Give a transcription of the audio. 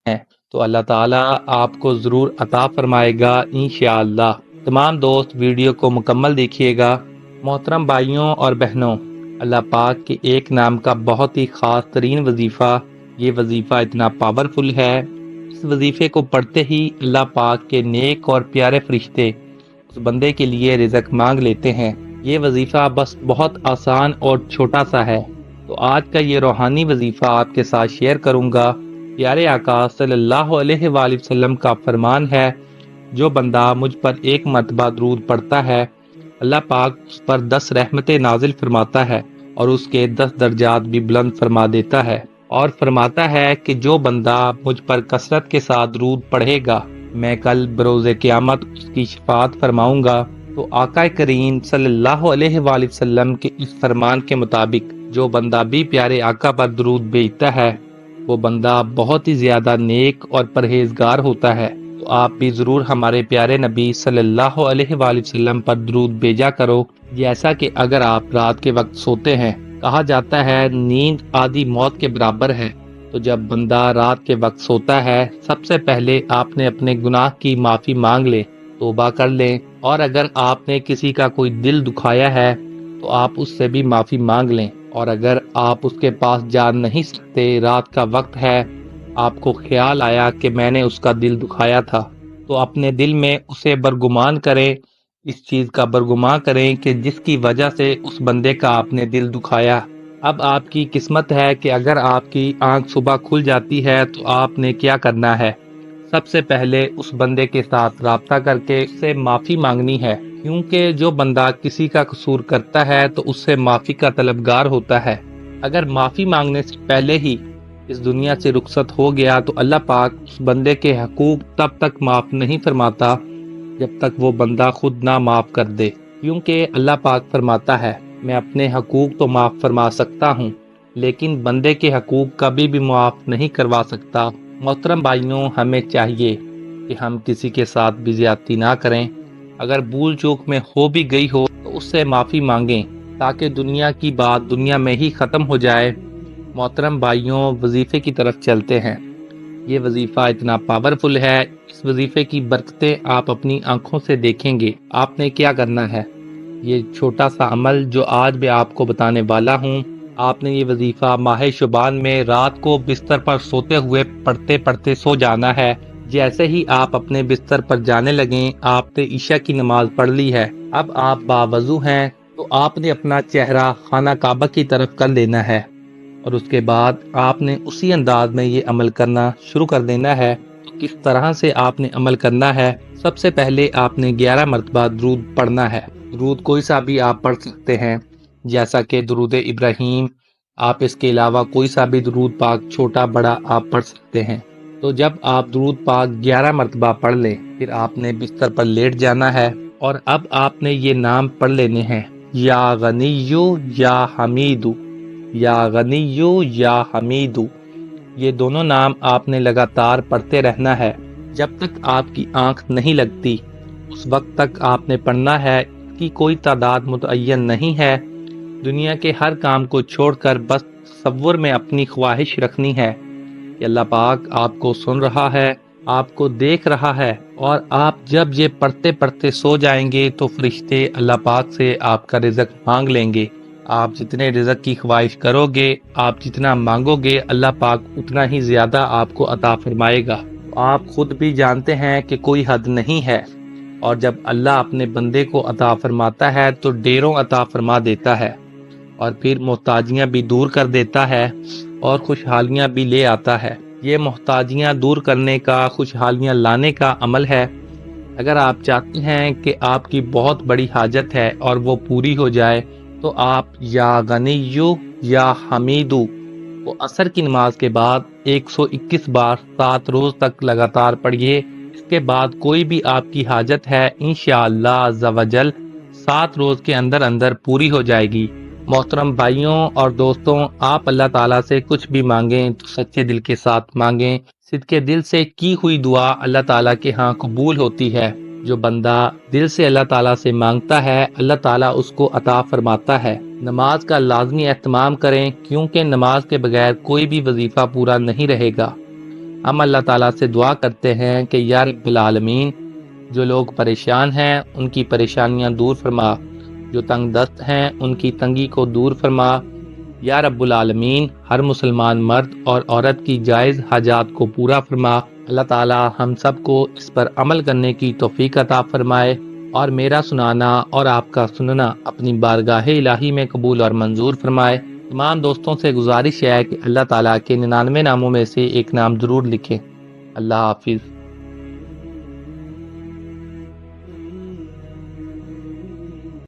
ہیں تو اللہ تعالیٰ آپ کو ضرور عطا فرمائے گا انشاءاللہ۔ تمام دوست ویڈیو کو مکمل دیکھیے گا۔ محترم بھائیوں اور بہنوں، اللہ پاک کے ایک نام کا بہت ہی خاص ترین وظیفہ، یہ وظیفہ اتنا پاورفل ہے، اس وظیفے کو پڑھتے ہی اللہ پاک کے نیک اور پیارے فرشتے اس بندے کے لیے رزق مانگ لیتے ہیں۔ یہ وظیفہ بس بہت آسان اور چھوٹا سا ہے، تو آج کا یہ روحانی وظیفہ آپ کے ساتھ شیئر کروں گا۔ پیارے آقا صلی اللہ علیہ وآلہ وسلم کا فرمان ہے، جو بندہ مجھ پر ایک مرتبہ درود پڑھتا ہے، اللہ پاک اس پر 10 رحمتیں نازل فرماتا ہے اور اس کے 10 درجات بھی بلند فرما دیتا ہے، اور فرماتا ہے کہ جو بندہ مجھ پر کثرت کے ساتھ درود پڑھے گا، میں کل بروز قیامت اس کی شفاعت فرماؤں گا۔ تو آقا کریم صلی اللہ علیہ وآلہ وسلم کے اس فرمان کے مطابق جو بندہ بھی پیارے آقا پر درود بھیجتا ہے، وہ بندہ بہت ہی زیادہ نیک اور پرہیزگار ہوتا ہے۔ تو آپ بھی ضرور ہمارے پیارے نبی صلی اللہ علیہ وآلہ وسلم پر درود بھیجا کرو۔ جیسا کہ اگر آپ رات کے وقت سوتے ہیں، کہا جاتا ہے نیند آدھی موت کے برابر ہے، تو جب بندہ رات کے وقت سوتا ہے، سب سے پہلے آپ نے اپنے گناہ کی معافی مانگ لے، توبہ کر لیں، اور اگر آپ نے کسی کا کوئی دل دکھایا ہے تو آپ اس سے بھی معافی مانگ لیں، اور اگر آپ اس کے پاس جا نہیں سکتے، رات کا وقت ہے، آپ کو خیال آیا کہ میں نے اس کا دل دکھایا تھا، تو اپنے دل میں اسے برگمان کریں، اس چیز کا برگمان کریں کہ جس کی وجہ سے اس بندے کا آپ نے دل دکھایا۔ اب آپ کی قسمت ہے کہ اگر آپ کی آنکھ صبح کھل جاتی ہے تو آپ نے کیا کرنا ہے؟ سب سے پہلے اس بندے کے ساتھ رابطہ کر کے اس سے معافی مانگنی ہے، کیونکہ جو بندہ کسی کا قصور کرتا ہے تو اس سے معافی کا طلبگار ہوتا ہے۔ اگر معافی مانگنے سے پہلے ہی اس دنیا سے رخصت ہو گیا تو اللہ پاک اس بندے کے حقوق تب تک معاف نہیں فرماتا جب تک وہ بندہ خود نہ معاف کر دے، کیونکہ اللہ پاک فرماتا ہے، میں اپنے حقوق تو معاف فرما سکتا ہوں، لیکن بندے کے حقوق کبھی بھی معاف نہیں کروا سکتا۔ محترم بھائیوں، ہمیں چاہیے کہ ہم کسی کے ساتھ بھی زیادتی نہ کریں، اگر بھول چوک میں ہو بھی گئی ہو تو اس سے معافی مانگیں، تاکہ دنیا کی بات دنیا میں ہی ختم ہو جائے۔ محترم بھائیوں، وظیفے کی طرف چلتے ہیں۔ یہ وظیفہ اتنا پاورفل ہے، اس وظیفے کی برکتیں آپ اپنی آنکھوں سے دیکھیں گے۔ آپ نے کیا کرنا ہے؟ یہ چھوٹا سا عمل جو آج میں آپ کو بتانے والا ہوں، آپ نے یہ وظیفہ ماہ شعبان میں رات کو بستر پر سوتے ہوئے پڑھتے پڑھتے سو جانا ہے۔ جیسے ہی آپ اپنے بستر پر جانے لگیں، آپ نے عشاء کی نماز پڑھ لی ہے، اب آپ باوضو ہیں، تو آپ نے اپنا چہرہ خانہ کعبہ کی طرف کر لینا ہے، اور اس کے بعد آپ نے اسی انداز میں یہ عمل کرنا شروع کر دینا ہے۔ تو کس طرح سے آپ نے عمل کرنا ہے؟ سب سے پہلے آپ نے 11 مرتبہ درود پڑھنا ہے۔ درود کوئی سا بھی آپ پڑھ سکتے ہیں، جیسا کہ درود ابراہیم، آپ اس کے علاوہ کوئی سا بھی درود پاک چھوٹا بڑا آپ پڑھ سکتے ہیں۔ تو جب آپ درود پاک 11 مرتبہ پڑھ لیں، پھر آپ نے بستر پر لیٹ جانا ہے، اور اب آپ نے یہ نام پڑھ لینے ہیں، یا غنیو یا حمیدو، یا غنیو یا حمیدو۔ یہ دونوں نام آپ نے لگاتار پڑھتے رہنا ہے جب تک آپ کی آنکھ نہیں لگتی، اس وقت تک آپ نے پڑھنا ہے۔ اس کی کوئی تعداد متعین نہیں ہے، دنیا کے ہر کام کو چھوڑ کر بس تصور میں اپنی خواہش رکھنی ہے کہ اللہ پاک آپ کو سن رہا ہے، آپ کو دیکھ رہا ہے، اور آپ جب یہ پڑھتے پڑھتے سو جائیں گے تو فرشتے اللہ پاک سے آپ کا رزق مانگ لیں گے۔ آپ جتنے رزق کی خواہش کرو گے، آپ جتنا مانگو گے، اللہ پاک اتنا ہی زیادہ آپ کو عطا فرمائے گا۔ آپ خود بھی جانتے ہیں کہ کوئی حد نہیں ہے، اور جب اللہ اپنے بندے کو عطا فرماتا ہے تو ڈھیروں عطا فرما دیتا ہے، اور پھر محتاجیاں بھی دور کر دیتا ہے اور خوشحالیاں بھی لے آتا ہے۔ یہ محتاجیاں دور کرنے کا، خوشحالیاں لانے کا عمل ہے۔ اگر آپ چاہتے ہیں کہ آپ کی بہت بڑی حاجت ہے اور وہ پوری ہو جائے، تو آپ یا غنیو یا حمیدو کو عصر کی نماز کے بعد 121 بار 7 روز تک لگاتار پڑھیے۔ اس کے بعد کوئی بھی آپ کی حاجت ہے، انشاءاللہ عز و جل 7 روز کے اندر اندر پوری ہو جائے گی۔ محترم بھائیوں اور دوستوں، آپ اللہ تعالیٰ سے کچھ بھی مانگیں تو سچے دل کے ساتھ مانگیں۔ صدقے دل سے کی ہوئی دعا اللہ تعالیٰ کے ہاں قبول ہوتی ہے۔ جو بندہ دل سے اللہ تعالیٰ سے مانگتا ہے، اللہ تعالیٰ اس کو عطا فرماتا ہے۔ نماز کا لازمی اہتمام کریں، کیونکہ نماز کے بغیر کوئی بھی وظیفہ پورا نہیں رہے گا۔ ہم اللہ تعالیٰ سے دعا کرتے ہیں کہ یا رب العالمین جو لوگ پریشان ہیں ان کی پریشانیاں دور فرما، جو تنگ دست ہیں ان کی تنگی کو دور فرما۔ یا رب العالمین ہر مسلمان مرد اور عورت کی جائز حاجات کو پورا فرما۔ اللہ تعالیٰ ہم سب کو اس پر عمل کرنے کی توفیق عطا فرمائے اور میرا سنانا اور آپ کا سننا اپنی بارگاہ الہی میں قبول اور منظور فرمائے۔ تمام دوستوں سے گزارش ہے کہ اللہ تعالیٰ کے 99 ناموں میں سے ایک نام ضرور لکھیں۔ اللہ حافظ۔